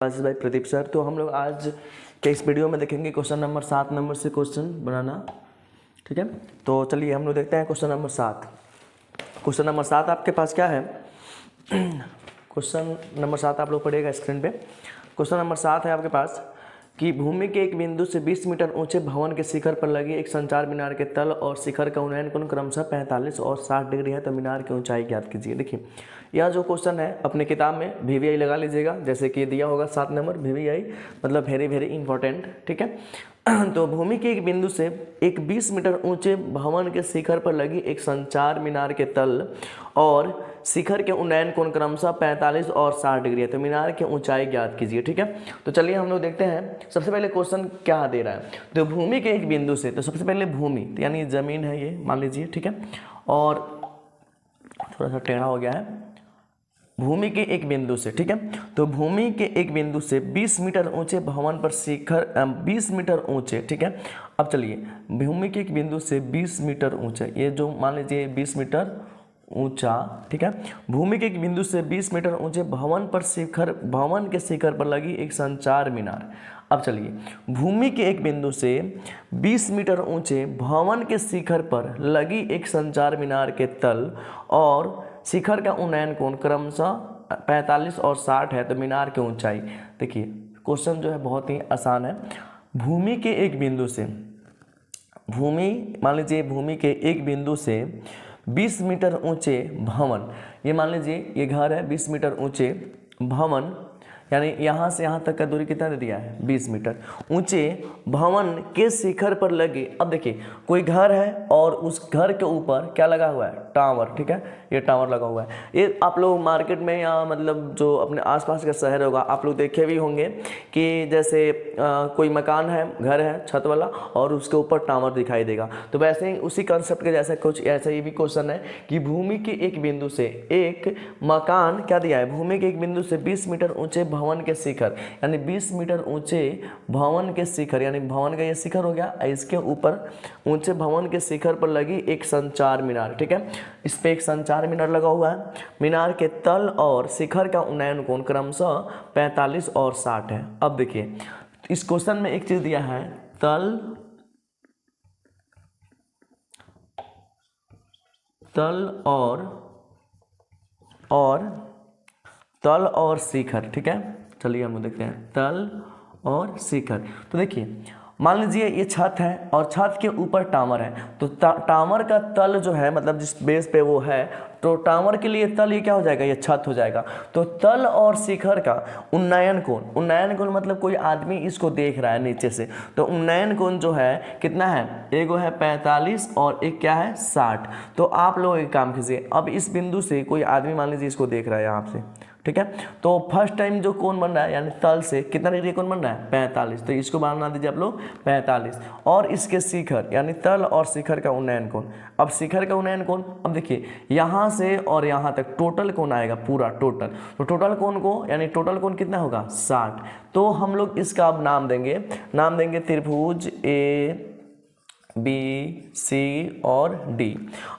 आशीष भाई प्रदीप सर। तो हम लोग आज के इस वीडियो में देखेंगे क्वेश्चन नंबर 7 नंबर से क्वेश्चन बनाना। ठीक है, तो चलिए हम लोग देखते हैं क्वेश्चन नंबर 7। क्वेश्चन नंबर 7 आपके पास क्या है? क्वेश्चन नंबर 7 आप लोग पढ़िएगा स्क्रीन पे। क्वेश्चन नंबर 7 है आपके पास कि भूमि के एक बिंदु से 20 मीटर ऊंचे भवन के शिखर पर लगी एक संचार मीनार के तल और शिखर का उन्नयन कोण क्रमशः 45 और 60 डिग्री है, तो मीनार की ऊंचाई ज्ञात कीजिए। देखिए यह जो क्वेश्चन है अपने किताब में VVI लगा लीजिएगा, जैसे कि दिया होगा 7 नंबर VVI मतलब वेरी वेरी इंपॉर्टेंट। ठीक है, तो भूमि के एक बिंदु से एक 20 मीटर ऊंचे भवन के शिखर पर लगी एक संचार मीनार के तल और शिखर के उन्नयन कोण क्रमशः 45 और 60 डिग्री है, तो मीनार की ऊंचाई ज्ञात कीजिए। ठीक है, तो चलिए हम लोग देखते हैं। सबसे पहले क्वेश्चन क्या दे रहा है, तो भूमि के एक बिंदु से, तो सबसे पहले भूमि तो यानी जमीन है ये मान लीजिए। ठीक है, और थोड़ा सा टेढ़ा हो गया है। भूमि के एक बिंदु से, ठीक है, तो भूमि के एक बिंदु से 20 मीटर ऊंचे भवन पर शिखर 20 मीटर ऊंचे। ठीक है, अब चलिए भूमि के एक बिंदु से 20 मीटर ऊंचे, ये जो मान लीजिए 20 मीटर ऊंचा। ठीक है, भूमि के एक बिंदु से 20 मीटर ऊंचे भवन के शिखर पर लगी एक संचार मीनार। अब चलिए भूमि के एक बिंदु से 20 मीटर ऊंचे भवन के शिखर पर लगी एक संचार मीनार के तल और शिखर का उन्नयन कोण क्रमशः 45 और 60 है, तो मीनार की ऊंचाई। देखिए क्वेश्चन जो है बहुत ही आसान है। भूमि के एक बिंदु से, मान लीजिए भूमि के एक बिंदु से 20 मीटर ऊंचे भवन, ये मान लीजिए ये घर है 20 मीटर ऊंचे भवन, यानी यहाँ से यहाँ तक का दूरी कितना दे दिया है 20 मीटर ऊंचे भवन के शिखर पर लगे। अब देखिए कोई घर है और उस घर के ऊपर क्या लगा हुआ है, टावर। ठीक है, ये टावर लगा हुआ है। ये आप लोग मार्केट में या मतलब जो अपने आसपास का शहर होगा आप लोग देखे भी होंगे कि जैसे कोई मकान है, घर है छत वाला और उसके ऊपर टावर दिखाई देगा। तो वैसे ही उसी कंसेप्ट के जैसा कुछ ऐसा ये भी क्वेश्चन है कि भूमि के एक बिंदु से एक मकान क्या दिया है, भूमि के एक बिंदु से 20 मीटर ऊंचे भवन के शिखर, यानी 20 मीटर ऊंचे भवन के शिखर, यानी भवन का ये शिखर हो गया, इसके ऊपर ऊंचे भवन के शिखर पर लगी एक संचार मीनार। ठीक है, इस पे एक संचार मीनार लगा हुआ है। मीनार के तल और शिखर का उन्नयन कोण क्रमशः 45 और 60 है। अब देखिए इस क्वेश्चन में एक चीज दिया है, तल और शिखर। ठीक है, चलिए हम देखते हैं तल और शिखर। तो देखिए मान लीजिए ये छत है और छत के ऊपर टावर है, तो टावर का तल जो है मतलब जिस बेस पे वो है, तो टावर के लिए तल ये क्या हो जाएगा, ये छत हो जाएगा। तो तल और शिखर का उन्नयन कोण मतलब कोई आदमी इसको देख रहा है नीचे से, तो उन्नयन कोण जो है कितना है, एगो है 45 और एक क्या है 60। तो आप लोग एक काम कीजिए, अब इस बिंदु से कोई आदमी मान लीजिए इसको देख रहा है यहाँ से। ठीक है, तो फर्स्ट टाइम जो कोण बन रहा है यानी तल से कितना डिग्री कोण बन रहा है 45, तो इसको बना दीजिए आप लोग 45 और इसके शिखर यानी तल और शिखर का उन्नयन कोण। अब शिखर का उन्नयन कोण, अब देखिए यहाँ से और यहाँ तक टोटल कोण आएगा पूरा टोटल, तो टोटल कोण को यानी टोटल कोण कितना होगा 60। तो हम लोग इसका अब नाम देंगे त्रिभुज ABC और D।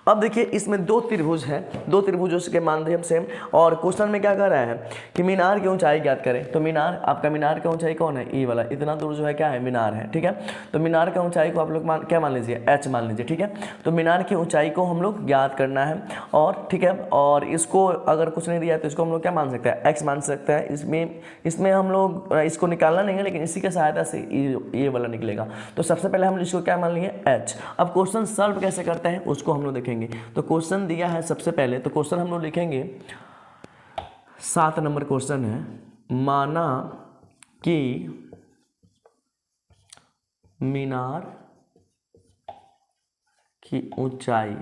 अब देखिए इसमें दो त्रिभुज है, दो त्रिभुजों के माध्यम से, और क्वेश्चन में क्या कह रहा है कि मीनार की ऊंचाई ज्ञात करें। तो मीनार आपका मीनार का ऊंचाई कौन है, ई वाला, इतना दूर जो है क्या है मीनार है। ठीक है, तो मीनार का ऊंचाई को आप लोग क्या मान लीजिए H मान लीजिए। ठीक है, तो मीनार की ऊंचाई को हम लोग ज्ञात करना है और ठीक है, और इसको अगर कुछ नहीं दिया है तो इसको हम लोग क्या मान सकते हैं, X मान सकते हैं। इसमें हम लोग इसको निकालना नहीं है, लेकिन इसी के सहायता से ये वाला निकलेगा। तो सबसे पहले हम इसको क्या मान लिए H। अब क्वेश्चन सॉल्व कैसे करते हैं उसको हम लोग देखेंगे। तो क्वेश्चन दिया है सबसे पहले, तो क्वेश्चन हम लोग लिखेंगे 7 नंबर क्वेश्चन है, माना कि मीनार की ऊंचाई,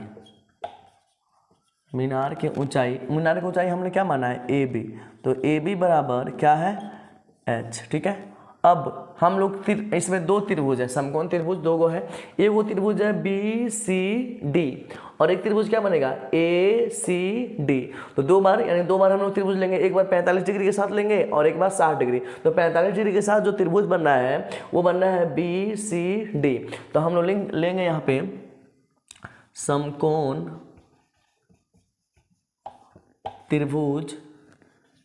मीनार की ऊंचाई हमने क्या माना है AB, तो AB बराबर क्या है H। ठीक है, अब हम लोग इसमें दो त्रिभुज है, समकोण त्रिभुज दो गो है, एक वो त्रिभुज है BCD और एक त्रिभुज क्या बनेगा ACD। तो दो बार हम लोग त्रिभुज लेंगे, एक बार 45 डिग्री के साथ लेंगे और एक बार 60 डिग्री। तो 45 डिग्री के साथ जो त्रिभुज बन रहा है वो बन रहा है BCD। तो हम लोग लेंगे यहाँ पे समकोण त्रिभुज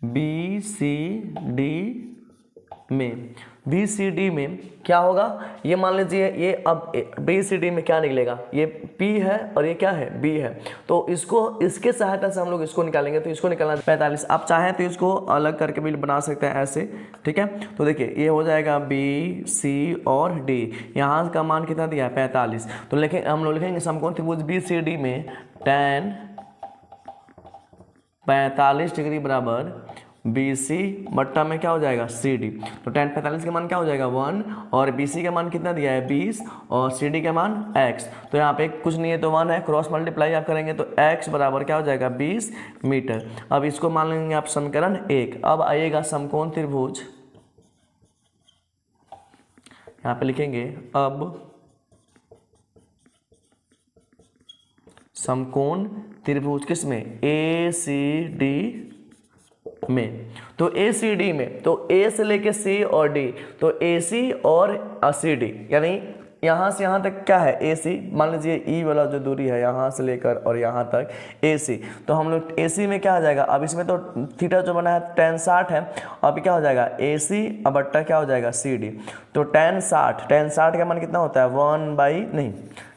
BCD में बी सी डी में क्या होगा, ये मान लीजिए ये अब बी सी डी में क्या निकलेगा, ये P है और ये क्या है B है, तो इसको इसके सहायता से हम लोग इसको निकालेंगे। तो इसको निकालना 45, आप चाहें तो इसको अलग करके भी बना सकते हैं ऐसे, ठीक है। तो देखिए ये हो जाएगा B C और D, यहाँ का मान कितना दिया है 45। तो लेकिन हम लोग लिखेंगे समकोण त्रिभुज बी सी डी में tan 45 डिग्री बराबर बी सी बट्टा में क्या हो जाएगा सी डी। तो tan 45 का मान क्या हो जाएगा 1 और बी सी का मान कितना दिया है 20 और सी डी का मान x। तो यहाँ पे कुछ नहीं है तो 1 है, क्रॉस मल्टीप्लाई आप करेंगे तो x बराबर क्या हो जाएगा 20 मीटर। अब इसको मान लेंगे आप समीकरण 1। अब आइएगा समकोण त्रिभुज, यहाँ पे लिखेंगे अब समकोण त्रिभुज किसमें ए सी डी में। तो ए सी डी में तो ए से लेके सी और डी, तो ए सी और सी डी, यानी यहाँ से यहाँ तक क्या है ए सी, मान लीजिए ई वाला जो दूरी है यहाँ से लेकर और यहाँ तक ए सी। तो हम लोग ए सी में क्या आ जाएगा, अब इसमें तो थीटा जो बना है tan 60 है, अब क्या हो जाएगा ए सी अब बट्टा क्या हो जाएगा सी डी। तो tan 60 का मान कितना होता है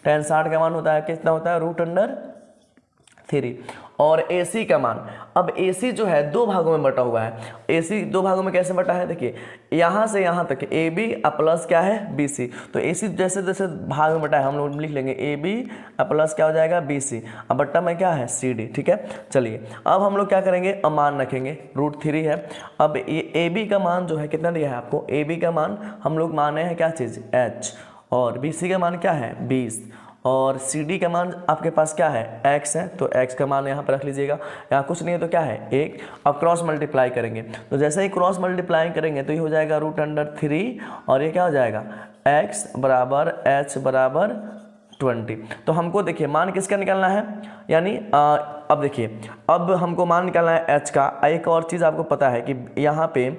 tan 60 का मान होता है कितना होता है √3। और AC का मान, अब AC जो है दो भागों में बटा हुआ है। AC दो भागों में कैसे बटा है, देखिए यहाँ से यहाँ तक AB प्लस क्या है BC। तो AC जैसे जैसे भाग में बटा है हम लोग लिख लेंगे AB प्लस क्या हो जाएगा BC, अब बट्टा में क्या है CD, ठीक है। चलिए अब हम लोग क्या करेंगे, अब मान रखेंगे √3 है। अब ये AB का मान जो है कितना दिया है आपको, AB का मान हम लोग माने हैं क्या चीज़ H, और BC का मान क्या है 20 और CD का मान आपके पास क्या है x है, तो x का मान यहाँ पर रख लीजिएगा, यहाँ कुछ नहीं है तो क्या है 1। अब क्रॉस मल्टीप्लाई करेंगे तो जैसे ही क्रॉस मल्टीप्लाई करेंगे तो ये हो जाएगा √3 और ये क्या हो जाएगा x बराबर h बराबर 20। तो हमको देखिए मान किसका निकालना है, यानी अब देखिए अब हमको मान निकालना है h का। एक और चीज़ आपको पता है कि यहाँ पे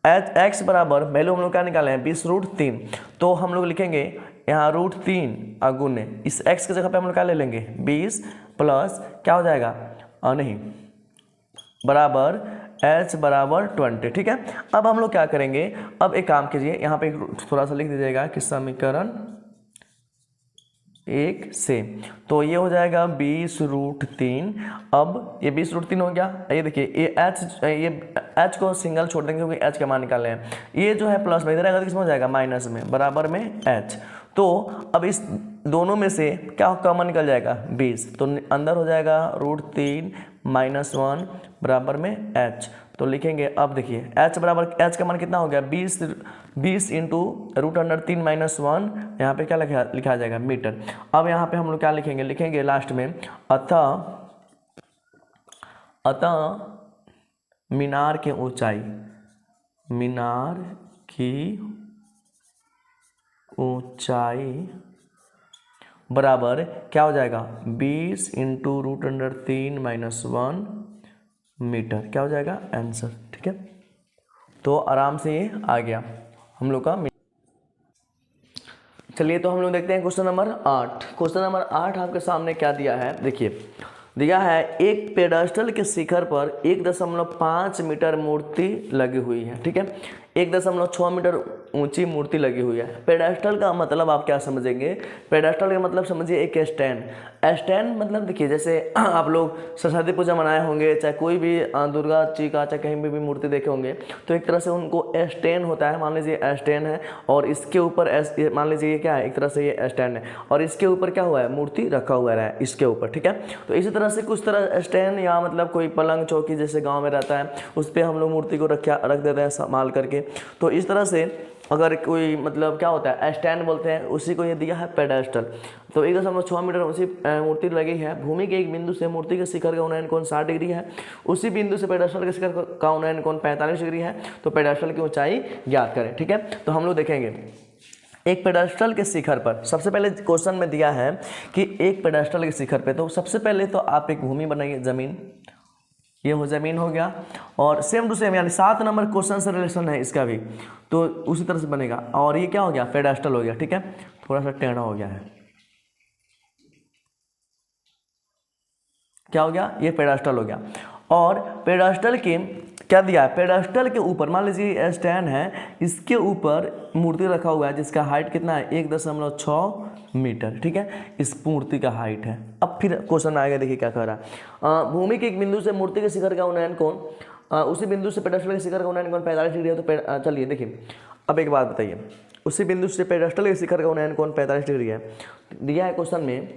x बराबर वैल्यू हम लोग क्या निकाले हैं 20√3, तो हम लोग लिखेंगे यहाँ √3 अगुने इस x की जगह पे हम लोग क्या ले लेंगे 20 प्लस क्या हो जाएगा नहीं बराबर h बराबर 20, ठीक है। अब हम लोग क्या करेंगे, अब एक काम कीजिए यहाँ पे थोड़ा सा लिख दीजिएगा कि समीकरण 1 से, तो ये हो जाएगा 20√3। अब ये 20√3 हो गया, ये देखिए ये h को सिंगल छोड़ देंगे क्योंकि h का मान निकाले हैं। ये जो है प्लस में इधर आएगा तो किसमें हो जाएगा माइनस में, बराबर में h। तो अब इस दोनों में से क्या कॉमन निकल जाएगा 20, तो अंदर हो जाएगा √3 - 1 बराबर में h। तो लिखेंगे अब देखिए h बराबर h का मान कितना हो गया 20 इंटू √3 - 1, यहाँ पे क्या लिखा जाएगा मीटर। अब यहाँ पे हम लोग क्या लिखेंगे लास्ट में अतः मीनार की ऊंचाई बराबर क्या हो जाएगा 20 इंटू √3 - 1 मीटर, क्या हो जाएगा आंसर, ठीक है। तो आराम से ये आ गया हम लोग का। चलिए तो हम लोग देखते हैं क्वेश्चन नंबर 8। क्वेश्चन नंबर 8 आपके सामने क्या दिया है, देखिए दिया है एक पेडास्टल के शिखर पर 1.5 मीटर मूर्ति लगी हुई है, ठीक है। 1.6 मीटर ऊंची मूर्ति लगी हुई है। पेडास्टल का मतलब आप क्या समझेंगे, पेडास्टल का मतलब समझिए एक स्टैंड मतलब देखिए जैसे आप लोग सरस्वती पूजा मनाए होंगे, चाहे कोई भी दुर्गा जी का चाहे कहीं भी मूर्ति देखे होंगे, तो एक तरह से उनको स्टैंड होता है। मान लीजिए स्टैंड है और इसके ऊपर मान लीजिए ये क्या है, एक तरह से ये स्टैंड है और इसके ऊपर क्या हुआ है मूर्ति रखा हुआ है इसके ऊपर, ठीक है। तो इसी तरह से कुछ तरह स्टैंड या मतलब कोई पलंग चौकी जैसे गाँव में रहता है उस पर हम लोग मूर्ति को रख देते हैं संभाल करके। तो इस तरह से अगर कोई मतलब क्या होता है स्टैंड बोलते हैं, उसी को ये दिया है पेडास्टल। तो 1.6 मीटर ऊंची मूर्ति लगी है। भूमि के एक बिंदु से मूर्ति के शिखर का उन्नयन कोण 60 डिग्री है। उसी बिंदु से पेडास्टल के शिखर का उन्नयन कोण 45 डिग्री है। तो पेडास्टल की ऊंचाई ज्ञात करें, ठीक है। तो हम लोग देखेंगे एक पेडास्टल के शिखर पर, सबसे पहले क्वेश्चन में दिया है कि एक पेडास्टल के शिखर पे, तो सबसे पहले तो आप एक भूमि बनाइए, जमीन, ये हो जमीन हो गया। और सेम टू सेम यानी 7 नंबर क्वेश्चन से रिलेशन है इसका भी, तो उसी तरह से बनेगा। और ये क्या हो गया पेडास्टल हो गया, ठीक है। थोड़ा सा टेढ़ा हो गया है, क्या हो गया ये पेडास्टल हो गया। और पेडास्टल के क्या दिया है, पेडास्टल के ऊपर, मान लीजिए स्टैंड है, इसके ऊपर मूर्ति रखा हुआ है जिसका हाइट कितना है 1.6 मीटर, ठीक है, इस मूर्ति का हाइट है। अब फिर क्वेश्चन आएगा, देखिए क्या कह रहा है, भूमि के एक बिंदु से मूर्ति के शिखर का उन्नयन कोण, उसी बिंदु से पेडास्टल के शिखर का उन्नयन कोण 45 डिग्री है। तो चलिए देखिए, अब एक बात बताइए, उसी बिंदु से पेडास्टल के शिखर का उन्नयन कोण 45 डिग्री है। दिया है क्वेश्चन में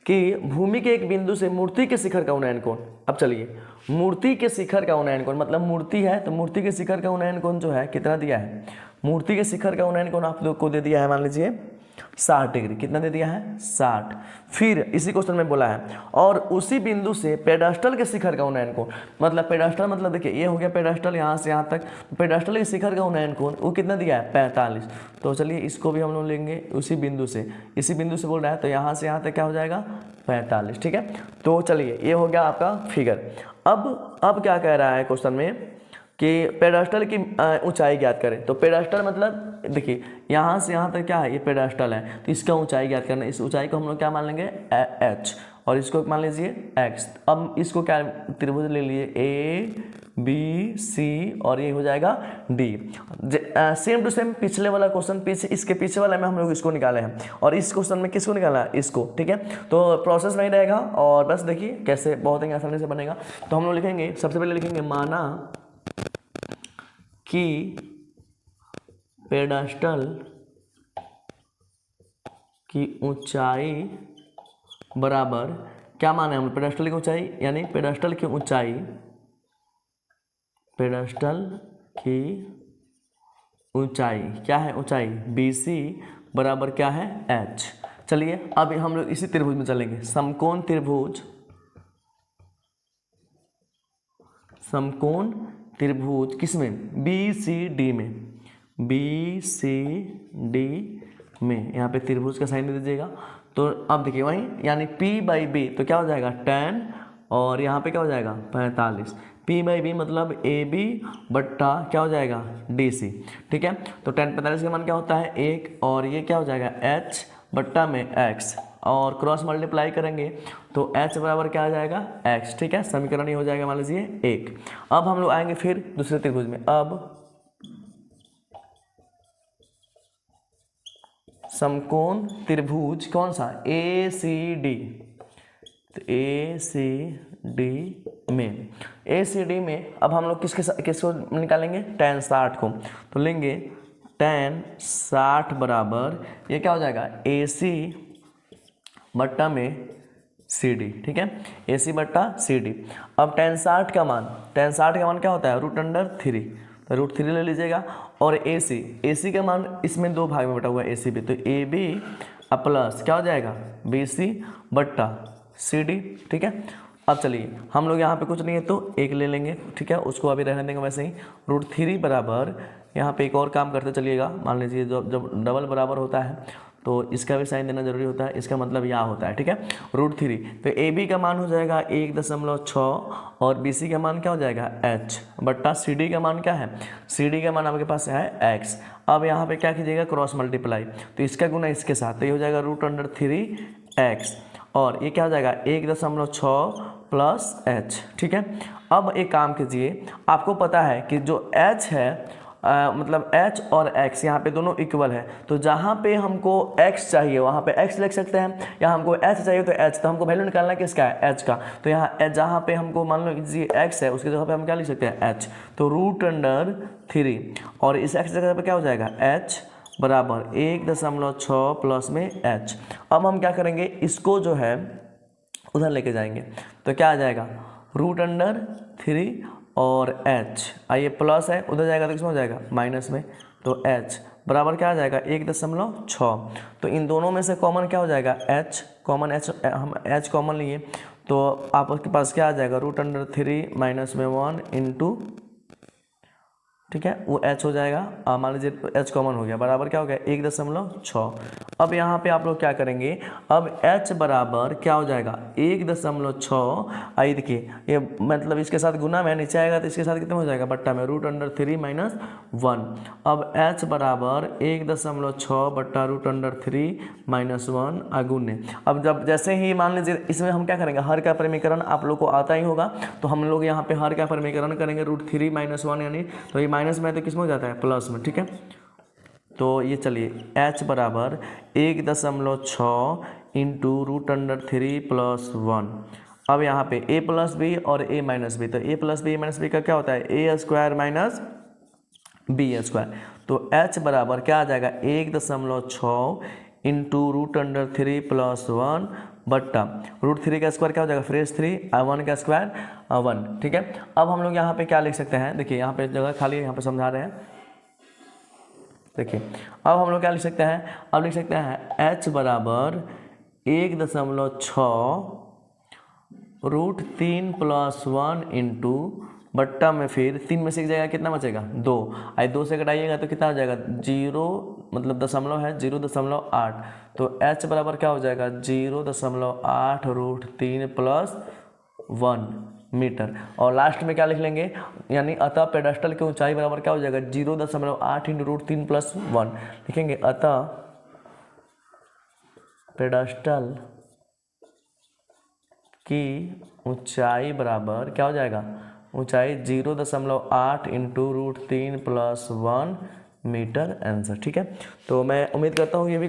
कि भूमि के एक बिंदु से मूर्ति के शिखर का उन्नयन कोण। अब चलिए, मूर्ति के शिखर का उन्नयन कोण मतलब मूर्ति है, तो मूर्ति के शिखर का उन्नयन कोण जो है कितना दिया है, मूर्ति के शिखर का उन्नयन कोण आप लोग को दे दिया है, मान लीजिए 60 डिग्री। कितना दे दिया है, 60। फिर इसी क्वेश्चन में बोला है, और उसी बिंदु से पेडास्टल के शिखर का उन्नयन कोण, मतलब पेडास्टल मतलब देखिए ये हो गया पेडास्टल यहाँ से यहाँ तक, पेडास्टल के शिखर का उन्नयन कोण वो कितना दिया है 45। तो चलिए इसको भी हम लोग लेंगे उसी बिंदु से, इसी बिंदु से बोल रहा है, तो यहाँ से यहाँ तक क्या हो जाएगा 45, ठीक है। तो चलिए ये हो गया आपका फिगर। अब क्या कह रहा है क्वेश्चन में कि पेडास्टल की ऊंचाई ज्ञात करें। तो पेडास्टल मतलब देखिए यहाँ से यहाँ तक क्या है, ये पेडास्टल है, तो इसका ऊंचाई ज्ञात करना है। इस ऊंचाई को हम लोग क्या मान लेंगे h, और इसको मान लीजिए x। अब इसको क्या त्रिभुज ले लिए ABC, और ये हो जाएगा D। सेम टू सेम पिछले वाला क्वेश्चन, पीछे इसके पीछे वाला में हम लोग इसको निकाले हैं, और इस क्वेश्चन में किसको निकाला है, इसको, ठीक है। तो प्रोसेस नहीं रहेगा, और बस देखिए कैसे बहुत ही आसानी से बनेगा। तो हम लोग लिखेंगे, सबसे पहले लिखेंगे माना कि पेडास्टल की ऊंचाई बराबर, क्या माने हम, पेडास्टल की ऊंचाई यानी पेडास्टल की ऊंचाई, पेडास्टल की ऊंचाई क्या है, ऊंचाई BC बराबर क्या है h। चलिए अब हम लोग इसी त्रिभुज में चलेंगे, समकोण त्रिभुज, समकोण त्रिभुज किसमें, BCD में, BCD में, यहाँ पे त्रिभुज का साइन दे दीजिएगा। तो अब देखिए वहीं यानी P/B, तो क्या हो जाएगा tan, और यहाँ पे क्या हो जाएगा 45। P/B मतलब AB बट्टा क्या हो जाएगा DC, ठीक है। तो tan 45 का मान क्या होता है 1, और ये क्या हो जाएगा h बट्टा में x, और क्रॉस मल्टीप्लाई करेंगे तो h बराबर क्या आ जाएगा x, ठीक है। समीकरण ये हो जाएगा मान लीजिए 1। अब हम लोग आएंगे फिर दूसरे त्रिभुज में। अब समकोण त्रिभुज कौन सा, ACD, तो ACD में अब हम लोग किसको निकालेंगे, tan 60 को। तो लेंगे tan 60 बराबर ये क्या हो जाएगा AC बट्टा में CD, ठीक है, AC बट्टा CD। अब tan 60 का मान क्या होता है √3, तो √3 ले लीजिएगा, और AC का मान इसमें दो भाग में बटा हुआ है AC भी, तो AB प्लस क्या हो जाएगा BC बट्टा CD, ठीक है। अब चलिए हम लोग यहाँ पे कुछ नहीं है तो 1 ले लेंगे, ठीक है, उसको अभी रहने देंगे वैसे ही। √3 बराबर यहाँ पे एक और काम करते चलिएगा, मान लीजिए जब डबल बराबर होता है तो इसका भी साइन देना जरूरी होता है, इसका मतलब यहाँ होता है, ठीक है, √3। तो AB का मान हो जाएगा 1.6, और BC का मान क्या हो जाएगा h बट्टा CD का मान क्या है, CD का मान आपके पास है x। अब यहाँ पे क्या कीजिएगा क्रॉस मल्टीप्लाई, तो इसका गुना इसके साथ, तो ये हो जाएगा √3x, और ये क्या हो जाएगा 1.6 प्लस h, ठीक है। अब एक काम कीजिए, आपको पता है कि जो h है मतलब h और x यहाँ पे दोनों इक्वल है, तो जहाँ पे हमको x चाहिए वहाँ पे x लिख सकते हैं, यहाँ हमको h चाहिए तो h, तो हमको वैल्यू निकालना है किसका है h का। तो यहाँ जहाँ पे हमको मान लो ये x है उसकी जगह पे हम क्या लिख सकते हैं h, तो √3, और इस x जगह पे क्या हो जाएगा h बराबर 1.6 प्लस में h। अब हम क्या करेंगे, इसको जो है उधर लेके जाएंगे, तो क्या आ जाएगा √3 और h, आइए प्लस है उधर जाएगा तो किसमें हो जाएगा माइनस में, तो h बराबर क्या आ जाएगा 1.6। तो इन दोनों में से कॉमन क्या हो जाएगा h, कॉमन h, हम h कॉमन लिए तो आपके पास क्या आ जाएगा √3 माइनस में 1 इंटू ठीक है, वो h हो जाएगा, मान लीजिए h कॉमन हो गया, बराबर क्या हो गया 1.6। अब यहाँ पे आप लोग क्या करेंगे, अब h बराबर क्या हो जाएगा 1.6। आई देखिए ये मतलब इसके साथ गुना में नीचे आएगा तो इसके साथ कितना हो जाएगा बट्टा में √3 - 1। अब h बराबर 1.6 बट्टा √3 - 1 अगुने। अब जब जैसे ही मान लीजिए इसमें हम क्या करेंगे, हर का परिमीकरण आप लोग को आता ही होगा, तो हम लोग यहाँ पे हर का परिमीकरण करेंगे √3 - 1 यानी, तो ये माइनस में है तो किस में हो जाता है प्लस में। ठीक है, तो ये चलिए h बराबर 1.6 इंटू √3 + 1। अब यहाँ पे a प्लस बी और a माइनस बी, तो a plus B minus B का क्या होता है a² माइनस b²। तो h बराबर क्या आ जाएगा 1.6 इंटू √3 + 1 बट्टा √3 का स्क्वायर क्या हो जाएगा फ्रेश 3, 1 का स्क्वायर 1। ठीक है, अब हम लोग यहाँ पे क्या लिख सकते हैं, देखिए यहाँ पे जगह खाली है, यहाँ पे समझा रहे हैं। देखिए अब हम लोग क्या लिख सकते हैं, अब लिख सकते हैं h बराबर 1.6 √3 + 1 इंटू बट्टा में फिर 3 में से एक जगह कितना बचेगा 2, आई 2 से घटाइएगा तो कितना हो जाएगा 0, मतलब दशमलव है 0.8। तो h बराबर क्या हो जाएगा 0.8 √3 + 1 मीटर। और लास्ट में क्या लिख लेंगे, यानी अतः पेडस्टल की ऊंचाई बराबर क्या हो जाएगा 0.8 इंटू √3 + 1 लिखेंगे। अतः पेडस्टल की ऊंचाई बराबर क्या हो जाएगा, ऊंचाई 0.8 इंटू √3 + 1 मीटर आंसर। ठीक है, तो मैं उम्मीद करता हूँ ये भी